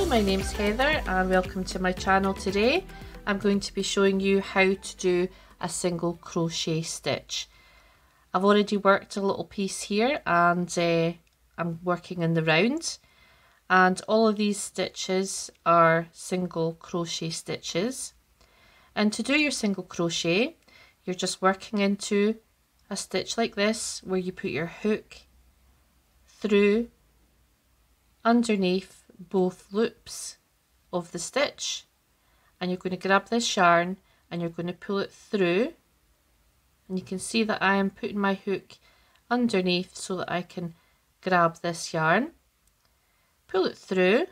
my name's Heather and welcome to my channel. Today I'm going to be showing you how to do a single crochet stitch. I've already worked a little piece here and I'm working in the round, and all of these stitches are single crochet stitches. And to do your single crochet, you're just working into a stitch like this where you put your hook through underneath both loops of the stitch, and you're going to grab this yarn and you're going to pull it through, and you can see that I am putting my hook underneath so that I can grab this yarn, pull it through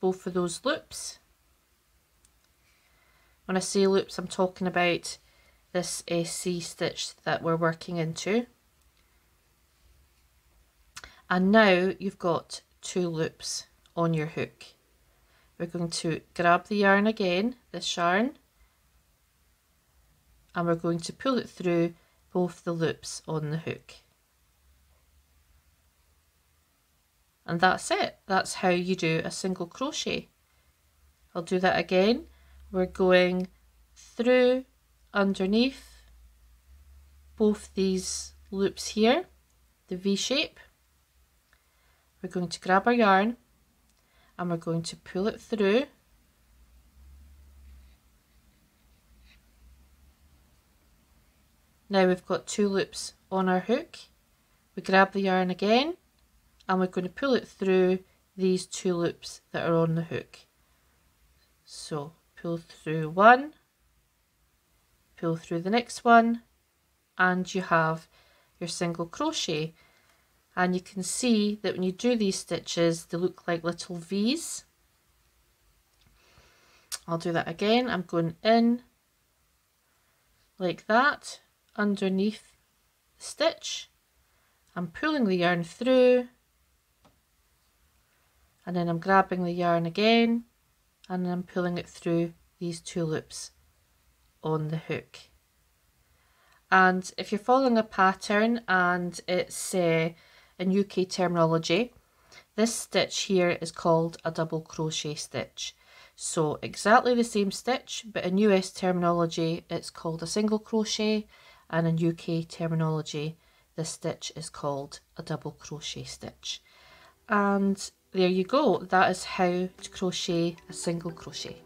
both of those loops. When I say loops, I'm talking about this C stitch that we're working into. And now you've got 2 loops on your hook. We're going to grab the yarn again, this yarn, and we're going to pull it through both the loops on the hook. And that's it. That's how you do a single crochet. I'll do that again. We're going through underneath both these loops here, the V shape. We're going to grab our yarn and we're going to pull it through. Now we've got 2 loops on our hook. We grab the yarn again and we're going to pull it through these 2 loops that are on the hook. So pull through one, pull through the next one, and you have your single crochet. And you can see that when you do these stitches, they look like little V's. I'll do that again. I'm going in like that underneath the stitch. I'm pulling the yarn through, and then I'm grabbing the yarn again, and then I'm pulling it through these 2 loops on the hook. And if you're following a pattern and it's in UK terminology, this stitch here is called a double crochet stitch. So exactly the same stitch, but in US terminology it's called a single crochet, and in UK terminology this stitch is called a double crochet stitch. And there you go, that is how to crochet a single crochet.